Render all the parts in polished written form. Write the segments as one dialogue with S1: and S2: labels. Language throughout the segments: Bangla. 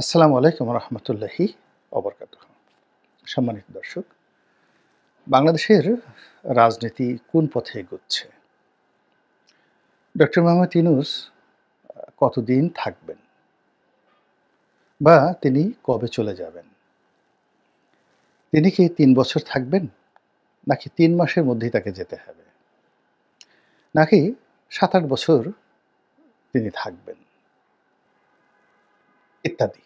S1: আসসালামু আলাইকুম রহমতুল্লাহি অবরকাতুহ। সম্মানিত দর্শক, বাংলাদেশের রাজনীতি কোন পথে এগোচ্ছে? ডক্টর মোহাম্মদ ইউনূস কতদিন থাকবেন বা তিনি কবে চলে যাবেন? তিনি কি ৩ বছর থাকবেন? নাকি ৩ মাসের মধ্যেই তাকে যেতে হবে? নাকি ৭-৮ বছর তিনি থাকবেন? ইত্যাদি।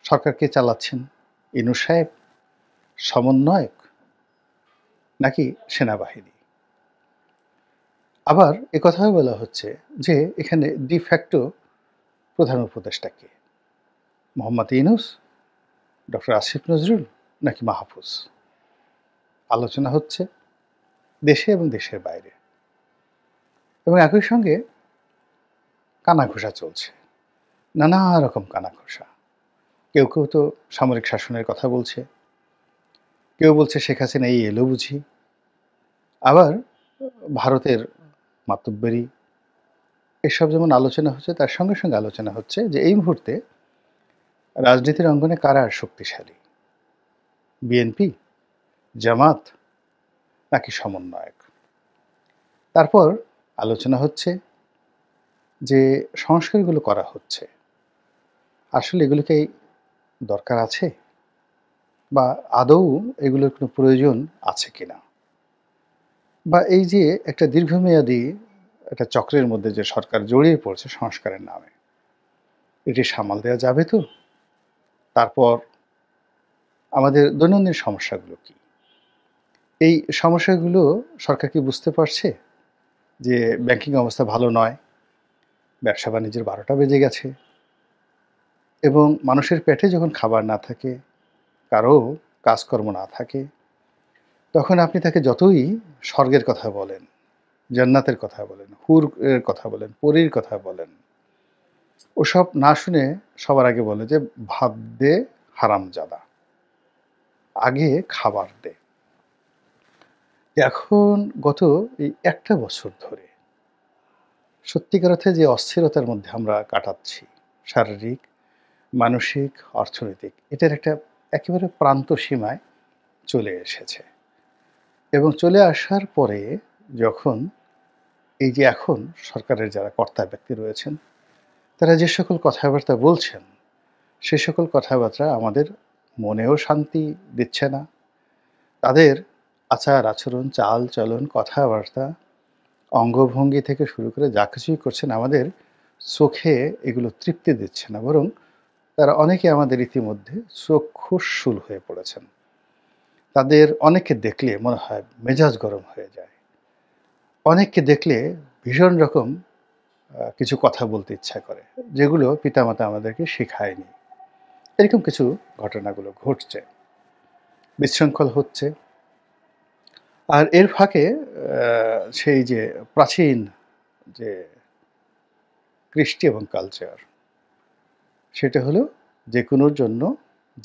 S1: সরকার কে চালাচ্ছেন? ইউনূস সাহেব, সমন্বয়ক নাকি সেনাবাহিনী? আবার একথাও বলা হচ্ছে যে এখানে de facto প্রধান উপদেষ্টা কে? মোহাম্মদ ইউনূস, ডক্টর আসিফ নজরুল নাকি মাহফুজ? আলোচনা হচ্ছে দেশে এবং দেশের বাইরে, এবং একই সঙ্গে কানাঘুষা চলছে, নানা রকম কানাঘুষা। কেউ তো সামরিক শাসনের কথা বলছে, কেউ বলছে শেখ হাসিনা এই এলো বুঝি। আবার ভারতের মাতব্বরি, এসব যেমন আলোচনা হচ্ছে, তার সঙ্গে আলোচনা হচ্ছে যে এই মুহূর্তে রাজনীতির অঙ্গনে কারা শক্তিশালী, বিএনপি, জামাত নাকি সমন্বয়ক? তারপর আলোচনা হচ্ছে যে সংস্কারগুলো করা হচ্ছে, আসলে এগুলো কি দরকার আছে? বা আদৌ এগুলোর কোনো প্রয়োজন আছে কিনা? বা এই যে একটা দীর্ঘমেয়াদী একটা চক্রের মধ্যে যে সরকার জড়িয়ে পড়ছে সংস্কারের নামে, এটি সামাল দেওয়া যাবে তো? তারপর আমাদের দৈনন্দিন সমস্যাগুলো কি? এই সমস্যাগুলো সরকার কি বুঝতে পারছে যে ব্যাংকিং অবস্থা ভালো নয়, ব্যবসা-বাণিজ্যের ১২টা বেজে গেছে, এবং মানুষের পেটে যখন খাবার না থাকে, কারো কাজকর্ম না থাকে, তখন আপনি তাকে যতই স্বর্গের কথা বলেন, জান্নাতের কথা বলেন, হুর এর কথা বলেন, পরীর কথা বলেন, ওসব না শুনে সবার আগে বলে যে, "ভাত দে হারামজাদা, আগে খাবার দে।" এখন গত এই একটা বছর ধরে সত্যিকার অর্থে যে অস্থিরতার মধ্যে আমরা কাটাচ্ছি, শারীরিক, মানসিক, অর্থনৈতিক, এটার একটা একেবারে প্রান্ত সীমায় চলে এসেছে। এবং চলে আসার পরে যখন এই যে এখন সরকারের যারা কর্তা ব্যক্তি রয়েছেন, তারা যে সকল কথাবার্তা বলছেন, সে সকল কথাবার্তা আমাদের মনেও শান্তি দিচ্ছে না। তাদের আচার-আচরণ, চাল-চলন, কথাবার্তা, অঙ্গভঙ্গি থেকে শুরু করে যা কিছুই করছেন, আমাদের চোখে এগুলো তৃপ্তি দিচ্ছে না। বরং তারা অনেকে আমাদের ইতিমধ্যে চক্ষুশূল হয়ে পড়েছেন। তাদের অনেককে দেখলে মনে হয় মেজাজ গরম হয়ে যায়। অনেককে দেখলে ভীষণ রকম কিছু কথা বলতে ইচ্ছা করে, যেগুলো পিতামাতা আমাদেরকে শেখায়নি। এরকম কিছু ঘটনাগুলো ঘটছে, বিশৃঙ্খল হচ্ছে। আর এর ফাঁকে সেই যে প্রাচীন যে কৃষ্টি এবং কালচার, সেটা হলো যেকোনোর জন্য,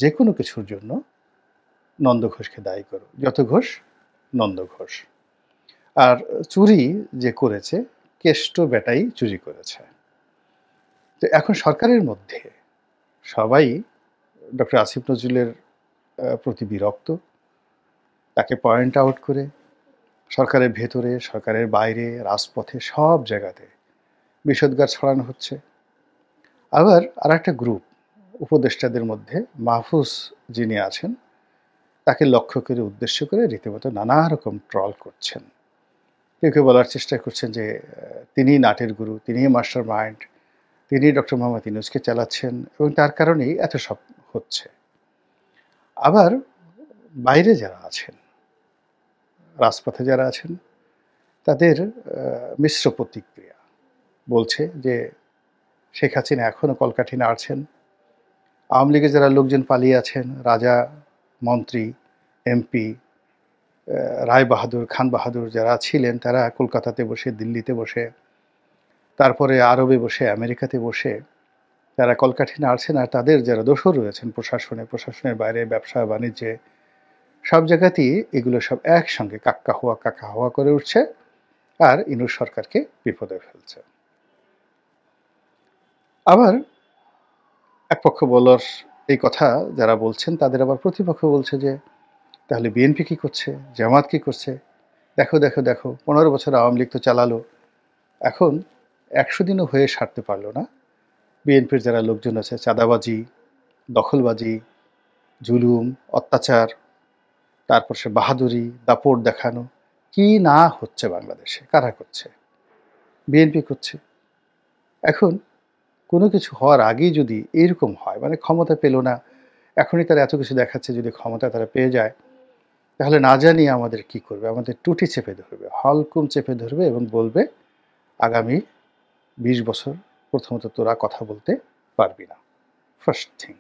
S1: যেকোনো কিছুর জন্য নন্দ ঘোষকে দায়ী করো। যত ঘোষ, নন্দ ঘোষ। আর চুরি যে করেছে, কেষ্ট বেটাই চুরি করেছে। তো এখন সরকারের মধ্যে সবাই ডক্টর আসিফ নজরুলের প্রতি বিরক্ত। তাকে পয়েন্ট আউট করে সরকারের ভেতরে, সরকারের বাইরে, রাজপথে সব জায়গাতে বিষোদগার ছড়ানো হচ্ছে। আবার আরেকটা গ্রুপ উপদেষ্টাদের মধ্যে মাহফুজ যিনি আছেন, তাকে লক্ষ্য করে, উদ্দেশ্য করে রীতিমতো নানা রকম ট্রল করছেন। কেউ বলার চেষ্টা করছেন যে তিনিই নাটের গুরু, তিনিই মাস্টার মাইন্ড, তিনিই ডক্টর মোহাম্মদ ইউনূসকে চালাচ্ছেন এবং তার কারণেই এত সব হচ্ছে। আবার বাইরে যারা আছেন, রাজপথে যারা আছেন, তাদের মিশ্র প্রতিক্রিয়া। বলছে যে শেখ হাসিনা এখনো কলকাঠি নাড়ছেন। আওয়ামী লীগের যারা লোকজন পালিয়ে আছেন, রাজা, মন্ত্রী, এমপি, রায় বাহাদুর, খান বাহাদুর যারা ছিলেন, তারা কলকাতাতে বসে, দিল্লিতে বসে, তারপরে আরবে বসে, আমেরিকাতে বসে তারা কলকাঠি নাড়ছেন। আর তাদের যারা দোসর রয়েছেন প্রশাসনে, প্রশাসনের বাইরে, ব্যবসা বাণিজ্যে, সব জায়গাতেই এগুলো সব একসঙ্গে কাক্কা হাওয়া করে উঠছে, আর ইউনূস সরকারকে বিপদে ফেলছে। আবার এক পক্ষ বলার এই কথা যারা বলছেন তাদের আবার প্রতিপক্ষ বলছে যে তাহলে বিএনপি কি করছে, জামাত কি করছে, দেখো দেখো দেখো 15 বছর আওয়ামী লীগ তো চালালো, এখন 100 দিনও হয়ে সারতে পারলো না। বিএনপির যারা লোকজন আছে চাঁদাবাজি, দখলবাজি, জুলুম, অত্যাচার, তারপর সে বাহাদুরি, দাপট দেখানো, কি না হচ্ছে বাংলাদেশে, কারা করছে? বিএনপি করছে। এখন কোনো কিছু হওয়ার আগেই যদি এরকম হয়, মানে ক্ষমতা পেল না, এখনই তারা এত কিছু দেখাচ্ছে, যদি ক্ষমতা তারা পেয়ে যায় তাহলে না জানি আমাদের কি করবে, আমাদের টুটি চেপে ধরবে, হলকুম চেপে ধরবে এবং বলবে আগামী 20 বছর প্রথমত তোরা কথা বলতে পারবি না, ফার্স্ট থিং।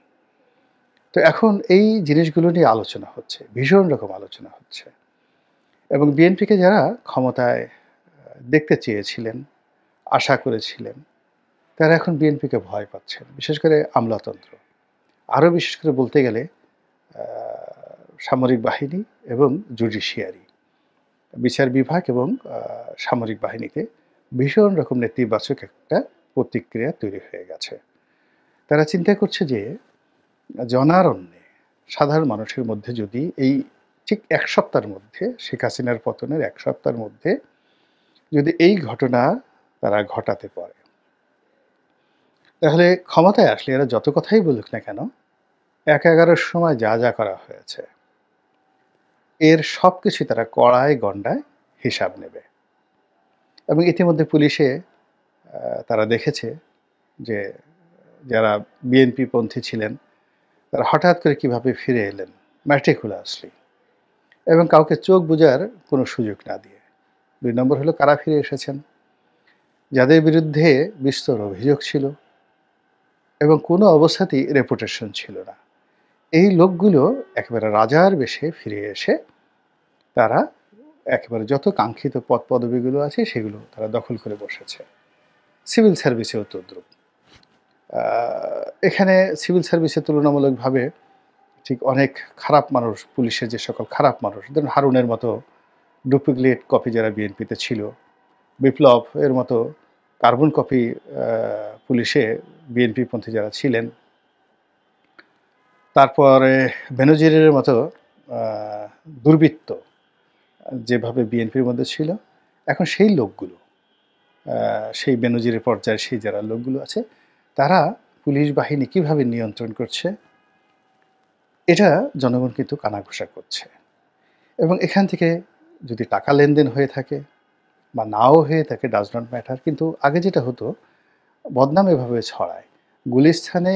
S1: তো এখন এই জিনিসগুলো নিয়ে আলোচনা হচ্ছে, ভীষণ রকম আলোচনা হচ্ছে। এবং বিএনপিকে যারা ক্ষমতায় দেখতে চেয়েছিলেন, আশা করেছিলেন, তারা এখন বিএনপিকে ভয় পাচ্ছেন, বিশেষ করে আমলাতন্ত্র। আরও বিশেষ করে বলতে গেলে সামরিক বাহিনী এবং জুডিশিয়ারি, বিচার বিভাগ এবং সামরিক বাহিনীতে ভীষণ রকম নেতিবাচক একটা প্রতিক্রিয়া তৈরি হয়ে গেছে। তারা চিন্তা করছে যে জনারণ্যে সাধারণ মানুষের মধ্যে যদি এই ঠিক 1 সপ্তাহের মধ্যে, শেখ হাসিনার পতনের 1 সপ্তাহের মধ্যে যদি এই ঘটনা তারা ঘটাতে পারে, তাহলে ক্ষমতায় আসলে এরা যত কথাই বলুক না কেন, 1/11 সময় যা যা করা হয়েছে এর সব কিছু তারা কড়ায় গণ্ডায় হিসাব নেবে। এবং ইতিমধ্যে পুলিশে তারা দেখেছে যে যারা বিএনপি পন্থী ছিলেন তারা হঠাৎ করে কিভাবে ফিরে এলেন ম্যাটিকুলাসলি, এবং কাউকে চোখ বোঝার কোনো সুযোগ না দিয়ে। 2 নম্বর হলো কারা ফিরে এসেছেন, যাদের বিরুদ্ধে বিস্তর অভিযোগ ছিল এবং কোনো অবস্থাতেই রেপুটেশন ছিল না, এই লোকগুলো একেবারে রাজার বেশে ফিরে এসে তারা একেবারে যত কাঙ্ক্ষিত পদ পদবিগুলো আছে সেগুলো তারা দখল করে বসেছে। সিভিল সার্ভিসেও তদ্রুপ। এখানে সিভিল সার্ভিসে তুলনামূলকভাবে ঠিক অনেক খারাপ মানুষ, পুলিশের যে সকল খারাপ মানুষ, ধরুন হারুনের মতো ডুপ্লিকেট কপি যারা বিএনপিতে ছিল, বিপ্লব এর মতো কার্বন কপি পুলিশে বিএনপি পন্থী যারা ছিলেন, তারপরে বেনজিরের মতো দুর্বৃত্ত যেভাবে বিএনপির মধ্যে ছিল, এখন সেই লোকগুলো, সেই বেনজিরের পর্যায়ে সেই যারা লোকগুলো আছে তারা পুলিশ বাহিনী কিভাবে নিয়ন্ত্রণ করছে এটা জনগণ কিন্তু কানাঘুষা করছে। এবং এখান থেকে যদি টাকা লেনদেন হয়ে থাকে বা নাও হয়ে থাকে, ডাজ নট ম্যাটার, কিন্তু আগে যেটা হতো বদনাম এভাবে ছড়ায়। গুলিস্তানে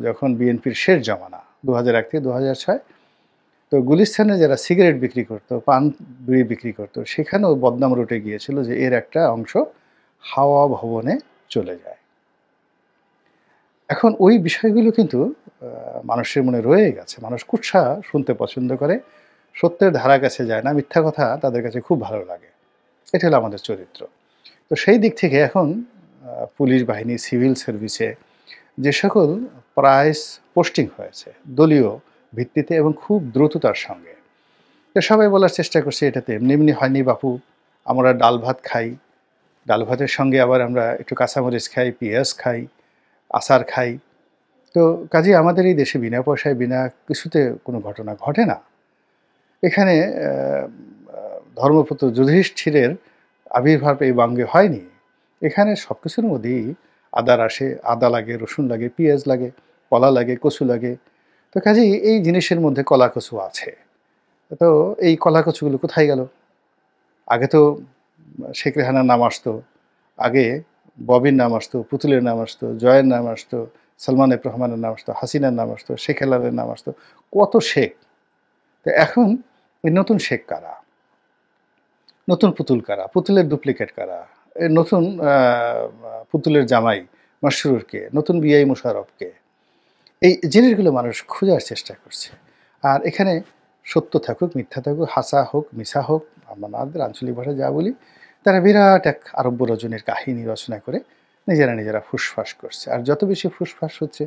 S1: যখন বিএনপির শেষ জমানা 2001 থেকে 2006, তো গুলিস্তানে যারা সিগারেট বিক্রি করতো, পান বিড়ি বিক্রি করতো, সেখানেও বদনাম রটে গিয়েছিল যে এর একটা অংশ হাওয়া ভবনে চলে যায়। এখন ওই বিষয়গুলো কিন্তু মানুষের মনে রয়ে গেছে, মানুষ কুৎসা শুনতে পছন্দ করে, সত্যের ধারা কাছে যায় না, মিথ্যা কথা তাদের কাছে খুব ভালো লাগে। এটা হলো আমাদের চরিত্র। তো সেই দিক থেকে এখন পুলিশ বাহিনী, সিভিল সার্ভিসে যে সকল প্রাইস পোস্টিং হয়েছে দলীয় ভিত্তিতে এবং খুব দ্রুততার সঙ্গে, তো সবাই বলার চেষ্টা করছে এটাতে এমনি এমনি হয়নি বাপু, আমরা ডাল ভাত খাই, ডাল ভাতের সঙ্গে আবার আমরা একটু কাঁচামরিচ খাই, পেঁয়াজ খাই, আচার খাই। তো কাজেই আমাদের এই দেশে বিনা পয়সায় বিনা কিছুতে কোনো ঘটনা ঘটে না। এখানে ধর্মপুত্র যুধিষ্ঠিরের আবির্ভাব এই বঙ্গে হয়নি। এখানে সব কিছুর মধ্যেই আদা লাগে, রসুন লাগে, পেঁয়াজ লাগে, কলা লাগে, কচু লাগে। তো কাজেই এই জিনিসের মধ্যে কলা কচু আছে। তো এই কলা কচুগুলো কোথায় গেল? আগে তো শেখ রেহানার নাম আসতো, আগে ববির নাম আসতো, পুতুলের নাম আসতো, জয়ের নাম আসতো, সালমান এফ রহমানের নাম আসতো, হাসিনার নাম আসতো, শেখ হেলালের নাম আসতো, কত শেখ। তো এখন এই নতুন শেখ কারা, নতুন পুতুল কারা, পুতুলের ডুপ্লিকেট কারা, এই নতুন পুতুলের জামাই মাসরুরকে, নতুন বিআই মোশাররফকে, এই জিনিসগুলো মানুষ খোঁজার চেষ্টা করছে। আর এখানে সত্য থাকুক, মিথ্যা থাকুক, হাসা হোক, মিশা হোক, আমাদের আঞ্চলিক ভাষায় যা বলি, তারা বিরাট এক আরব্য রজনীর কাহিনী রচনা করে নিজেরা নিজেরা ফুসফাস করছে। আর যত বেশি ফুসফাস হচ্ছে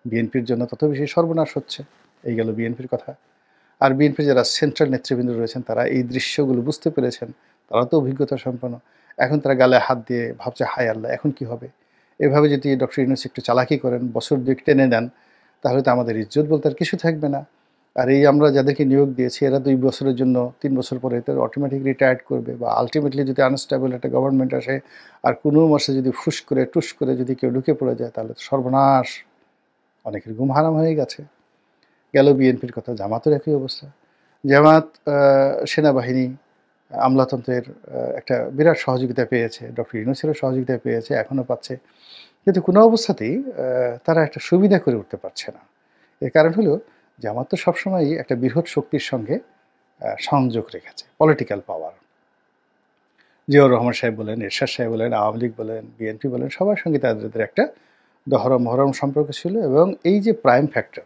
S1: বিএনপির জন্য তত বেশি সর্বনাশ হচ্ছে। এই গেল বিএনপির কথা। আর বিএনপির যারা সেন্ট্রাল নেতৃবৃন্দ রয়েছেন তারা এই দৃশ্যগুলো বুঝতে পেরেছেন, তারা তো অভিজ্ঞতা সম্পন্ন। এখন তারা গালে হাত দিয়ে ভাবছে হায় আল্লাহ এখন কি হবে, এভাবে যদি ডক্টর ইউনূস একটু চালাকি করেন, বছর ২ টেনে নেন, তাহলে তো আমাদের ইজ্জত বলতে আর কিছু থাকবে না। আর এই আমরা যাদেরকে নিয়োগ দিয়েছি এরা ২ বছরের জন্য ৩ বছর পরে তো অটোমেটিক রিটায়ার্ড করবে, বা আল্টিমেটলি যদি আনস্টেবল একটা গভর্নমেন্ট আসে আর কোনো মাসে যদি ফুস করে টুস করে যদি কেউ ঢুকে পড়ে যায়, তাহলে তো সর্বনাশ, অনেকের ঘুম হারাম হয়ে গেছে। গেল বিএনপির কথা, জামাতের একই অবস্থা। জামাত সেনাবাহিনী, আমলাতন্ত্রের একটা বিরাট সহযোগিতা পেয়েছে, ডক্টর ইউনূসেরও সহযোগিতা পেয়েছে, এখনও পাচ্ছে। কিন্তু কোনো অবস্থাতেই তারা একটা সুবিধা করে উঠতে পারছে না। এর কারণ হলো জামাত তো সবসময়ই একটা বৃহৎ শক্তির সঙ্গে সংযোগ রেখেছে, পলিটিক্যাল পাওয়ার। জিয়াউর রহমান সাহেব বলেন, এরশাদ সাহেব বলেন, আওয়ামী লীগ বলেন, বিএনপি বলেন, সবার সঙ্গে তাদের একটা দহরম মহরম সম্পর্ক ছিল। এবং এই যে প্রাইম ফ্যাক্টর,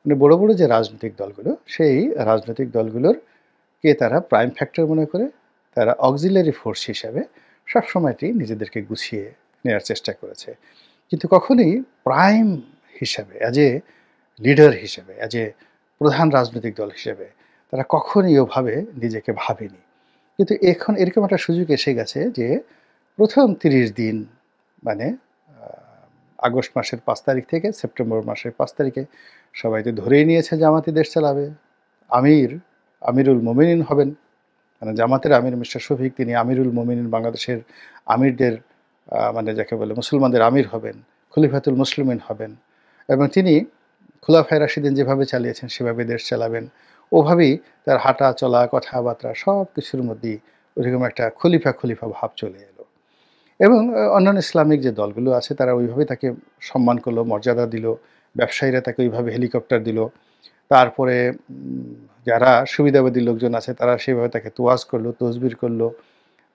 S1: মানে বড় বড় যে রাজনৈতিক দলগুলো, সেই রাজনৈতিক দলগুলোর কে তারা প্রাইম ফ্যাক্টর মনে করে তারা অক্সিলারি ফোর্স হিসাবে সবসময়টি নিজেদেরকে গুছিয়ে নেওয়ার চেষ্টা করেছে। কিন্তু কখনোই প্রাইম হিসাবে, অ্যাজ এ লিডার হিসেবে, অ্যাজ এ প্রধান রাজনৈতিক দল হিসেবে তারা কখনোই ওভাবে নিজেকে ভাবেনি। কিন্তু এখন এরকম একটা সুযোগ এসে গেছে যে প্রথম ৩০ দিন, মানে আগস্ট মাসের ৫ তারিখ থেকে সেপ্টেম্বর মাসের ৫ তারিখে সবাই তো ধরেই নিয়েছে জামাতি দেশ চালাবে। আমিরুল মোমিনিন হবেন, মানে জামাতের আমির মিস্টার শফিক, তিনি আমিরুল মোমিনিন, বাংলাদেশের আমিরদের মানে যাকে বলে মুসলমানদের আমির হবেন, খলিফাতুল মুসলিমিন হবেন। এবং তিনি খোলাফায়ে রাশিদিন যেভাবে চালিয়েছেন সেভাবে দেশ চালাবেন। ওভাবেই তার হাঁটা চলা কথাবার্তা সব কিছুর মধ্যেই ওইরকম একটা খলিফা খলিফা ভাব চলে এলো। এবং অন্যান্য ইসলামিক যে দলগুলো আছে তারা ওইভাবেই তাকে সম্মান করলো, মর্যাদা দিল, ব্যবসায়ীরা তাকে ওইভাবে হেলিকপ্টার দিল। তারপরে যারা সুবিধাবাদী লোকজন আছে তারা সেভাবে তাকে তোয়াজ করলো, তসবির করলো।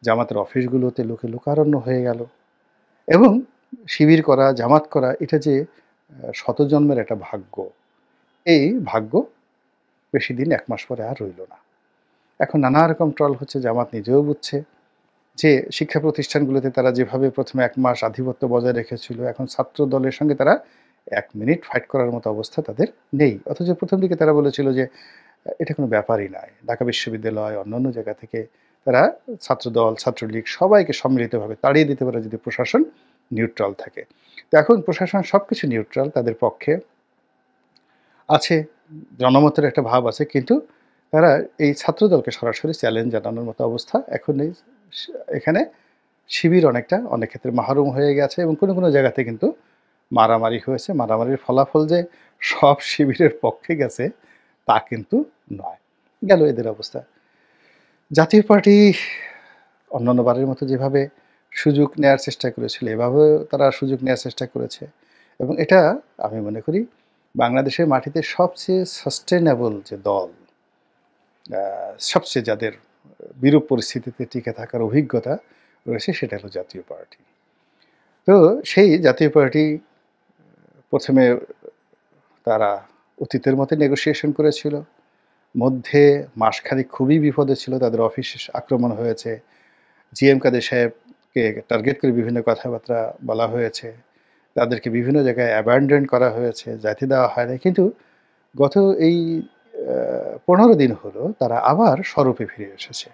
S1: জামাতের অফিসগুলোতে লোকে লোকারণ্য হয়ে গেল। এবং শিবির করা, জামাত করা, এটা যে শতজন্মের একটা ভাগ্য, এই ভাগ্য বেশি দিন ১ মাস পরে আর রইল না। এখন নানা রকম ট্রল হচ্ছে, জামাত নিজেও বুঝছে যে শিক্ষা প্রতিষ্ঠানগুলোতে তারা যেভাবে প্রথমে ১ মাস আধিপত্য বজায় রেখেছিল, এখন ছাত্র দলের সঙ্গে তারা ১ মিনিট ফাইট করার মতো অবস্থা তাদের নেই। অথচ প্রথম দিকে তারা বলেছিল যে এটা কোনো ব্যাপারই নয়। ঢাকা বিশ্ববিদ্যালয়, অন্যান্য জায়গা থেকে তারা ছাত্রদল, ছাত্রলীগ সবাইকে সম্মিলিতভাবে তাড়িয়ে দিতে পারে যদি প্রশাসন নিউট্রাল থাকে। তো এখন প্রশাসন সবকিছু নিউট্রাল, তাদের পক্ষে আছে, জনমতের একটা ভাব আছে, কিন্তু তারা এই ছাত্রদলকে সরাসরি চ্যালেঞ্জ জানানোর মতো অবস্থা এখন নেই। এখানে শিবির অনেক ক্ষেত্রে মাহরুম হয়ে গেছে এবং কোনো কোনো জায়গাতে কিন্তু মারামারি হয়েছে। মারামারির ফলাফল যে সব শিবিরের পক্ষে গেছে তা কিন্তু নয়। গেল এদের অবস্থা। জাতীয় পার্টি অন্যান্যবারের মতো যেভাবে সুযোগ নেয়ার চেষ্টা করেছিল, এভাবেও তারা সুযোগ নেয়ার চেষ্টা করেছে। এবং এটা আমি মনে করি বাংলাদেশের মাটিতে সবচেয়ে সাস্টেনেবল যে দল, সবচেয়ে যাদের বিরূপ পরিস্থিতিতে টিকে থাকার অভিজ্ঞতা রয়েছে, সেটা হলো জাতীয় পার্টি। তো সেই জাতীয় পার্টি প্রথমে তারা অতীতের মতো নেগোসিয়েশন করেছিল। মধ্যে মাসখানেক খুবই বিপদে ছিল, তাদের অফিস আক্রমণ হয়েছে, জিএম কাদের সাহেবকে টার্গেট করে বিভিন্ন কথাবার্তা বলা হয়েছে, তাদেরকে বিভিন্ন জায়গায় অ্যাবান্ডন করা হয়েছে, যাইতে দেওয়া হয় না। কিন্তু গত এই ১৫ দিন হলো তারা আবার স্বরূপে ফিরে এসেছে,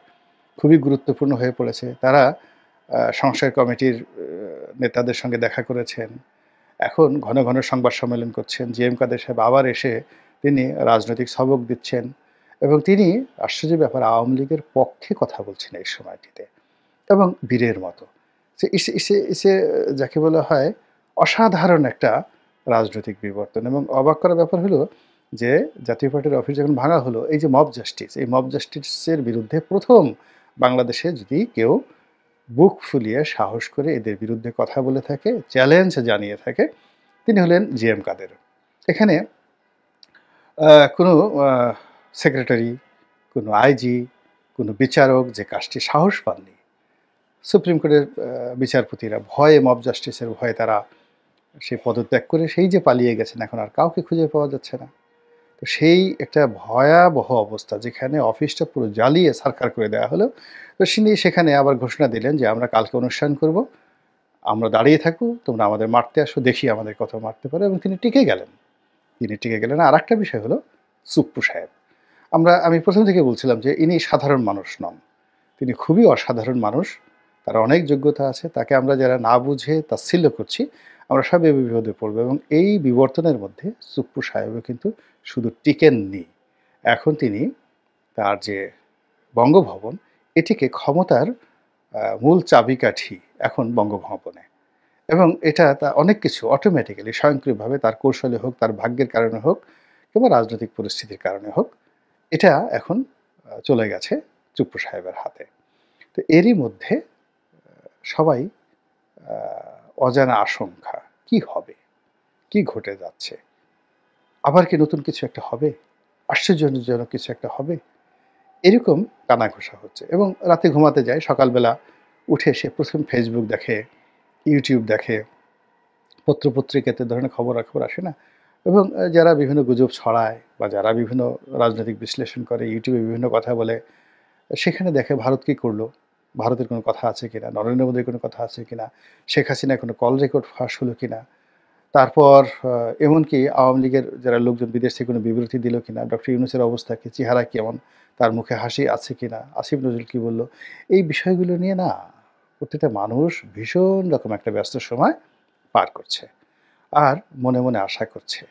S1: খুবই গুরুত্বপূর্ণ হয়ে পড়েছে। তারা সংস্কার কমিটির নেতাদের সঙ্গে দেখা করেছেন, এখন ঘন ঘন সংবাদ সম্মেলন করছেন। জিএম কাদের সাহেব আবার এসে তিনি রাজনৈতিক সবক দিচ্ছেন এবং তিনি আশ্চর্যের ব্যাপার আওয়ামী লীগের পক্ষে কথা বলছেন এই সময়টিতে, এবং বীরের মতো। যে ইসে যাকে বলা হয় অসাধারণ একটা রাজনৈতিক বিবর্তন। এবং অবাক করার ব্যাপার হলো যে জাতীয় পার্টির অফিস যখন ভাঙা হলো, এই যে মব জাস্টিস, এই মব জাস্টিসের বিরুদ্ধে প্রথম বাংলাদেশে যদি কেউ বুক ফুলিয়ে সাহস করে এদের বিরুদ্ধে কথা বলে থাকে, চ্যালেঞ্জ জানিয়ে থাকে, তিনি হলেন জিএম কাদের। এখানে কোনো সেক্রেটারি, কোনো আইজি, কোনো বিচারক যে কাজটি সাহস পাননি, সুপ্রিম কোর্টের বিচারপতিরা ভয়ে, মব জাস্টিসের ভয়ে তারা সে পদত্যাগ করে সেই যে পালিয়ে গেছেন, এখন আর কাউকে খুঁজে পাওয়া যাচ্ছে না। তো সেই একটা ভয়াবহ অবস্থা, যেখানে অফিসটা পুরো জ্বালিয়ে ছারখার করে দেওয়া হলো। তো তিনি সেখানে আবার ঘোষণা দিলেন যে আমরা কালকে অনুষ্ঠান করব, আমরা দাঁড়িয়ে থাকবো, তোমরা আমাদের মারতে আসো, দেখি আমাদের কত মারতে পারে। এবং তিনি টিকে গেলেন। আর একটা বিষয় হলো সুপ্পু সাহেব। আমি প্রথম থেকে বলছিলাম যে ইনি সাধারণ মানুষ নন, তিনি খুবই অসাধারণ মানুষ। তার অনেক যোগ্যতা আছে। তাকে আমরা যারা না বুঝে তাচ্ছিল্য করছি, আমরা সবাই বিপদে পড়ব এবং এই বিবর্তনের মধ্যে সুপ্পু সাহেবও কিন্তু শুধু টিকেননি। এখন তিনি তার যে বঙ্গভবন, এটিকে ক্ষমতার মূল চাবিকাঠি এখন বঙ্গভবনে। এবং এটা অনেক কিছু অটোমেটিক্যালি স্বয়ংক্রিয়ভাবে তার কৌশলে হোক, তার ভাগ্যের কারণে হোক কিংবা রাজনৈতিক পরিস্থিতির কারণে হোক, এটা এখন চলে গেছে চুপ্পু সাহেবের হাতে। তো এরই মধ্যে সবাই আ অজানা আশঙ্কা। কি হবে? কি ঘটে যাচ্ছে? আবার কি নতুন কিছু একটা হবে? আশ্চর্যজনক কিছু একটা হবে? এরকম কানাঘুষা হচ্ছে এবং রাতে ঘুমাতে যায়, সকালবেলা উঠে সে ১ম Facebook দেখে, YouTube দেখে, পত্র-পত্রিকাতে ধরনের খবরাখবর আসে না? এবং যারা বিভিন্ন গুজব ছড়ায় বা যারা বিভিন্ন রাজনৈতিক বিশ্লেষণ করে, YouTube এ বিভিন্ন কথা বলে, সেখানে দেখে ভারত কি করলো? ভারতের কোনো কথা আছে কিনা? নরেন্দ্র মোদির কোনো কথা আছে কিনা? শেখ হাসিনার কোনো কল রেকর্ড ফাঁস হলো কিনা? তারপর এমনকি আওয়ামী লীগের যারা লোকজন বিদেশ থেকে কোনো বিবৃতি দিল কিনা? ডক্টর ইউনূসের অবস্থা কি? চেহারা কেমন? তার মুখে হাসি আছে কিনা? আসিফ নজরুল কি বলল? এই বিষয়গুলো নিয়ে না প্রত্যেকটা মানুষ ভীষণ রকম একটা ব্যস্ত সময় পার করছে। আর মনে, মনে আশা করছে।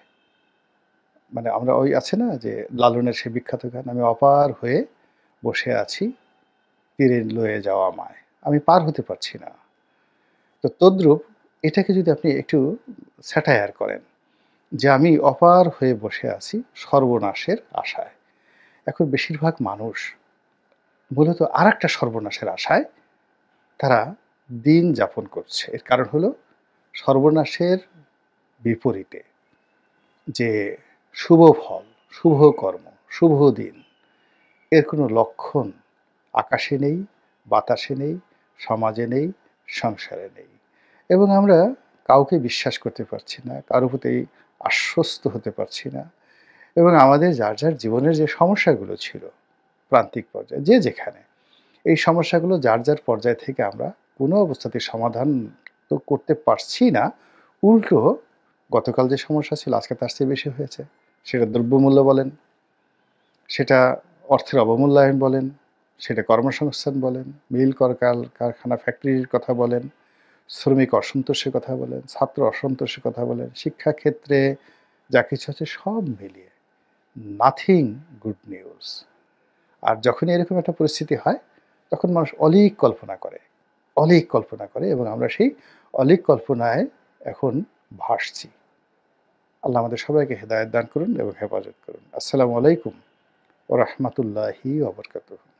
S1: মানে আমরা ওই আছে না যে লালনের সেই বিখ্যাত গান, "আমি অপার হয়ে বসে আছি তীরে লয়ে যাও আমায়। আমি পার হতে পারছি না।" তো তদ্রূপ এটাকে যদি আপনি একটু স্যাটায়ার করেন যে আমি অপার হয়ে বসে আছি সর্বনাশের আশায়। এখন বেশিরভাগ মানুষ মূলত আরেকটা সর্বনাশের আশায় তারা দিন যাপন করছে। এর কারণ হলো সর্বনাশের বিপরীতে যে শুভ ফল, শুভ কর্ম, শুভ দিন এর কোনো লক্ষণ আকাশে নেই, বাতাসে নেই, সমাজে নেই, সংসারে নেই। এবং আমরা কাউকে বিশ্বাস করতে পারছি না, কারো প্রতি আশ্বস্ত হতে পারছি না। এবং আমাদের যার, যার জীবনের যে সমস্যাগুলো ছিল প্রান্তিক পর্যায়ে যে যেখানে, এই সমস্যাগুলো যার, যার পর্যায় থেকে আমরা কোনো অবস্থাতেই সমাধান তো করতে পারছি না। উল্টো গতকাল যে সমস্যা ছিল আজকে তার চেয়ে বেশি হয়েছে। সেটা দ্রব্যমূল্য বলেন, সেটা অর্থের অবমূল্যায়ন বলেন, সেটা কর্মসংস্থান বলেন, মিল কারখানা ফ্যাক্টরির কথা বলেন, শ্রমিক অসন্তোষের কথা বলেন, ছাত্র অসন্তোষের কথা বলেন, শিক্ষাক্ষেত্রে যা কিছু আছে সব মিলিয়ে নাথিং গুড নিউজ। আর যখনই এরকম একটা পরিস্থিতি হয় তখন মানুষ অলীক কল্পনা করে এবং আমরা সেই অলীক কল্পনায় এখন ভাসছি। আল্লাহ আমাদের সবাইকে হেদায়েত দান করুন এবং হেফাজত করুন। আসসালামু আলাইকুম ওয়া রাহমাতুল্লাহি ওয়া বারাকাতুহু।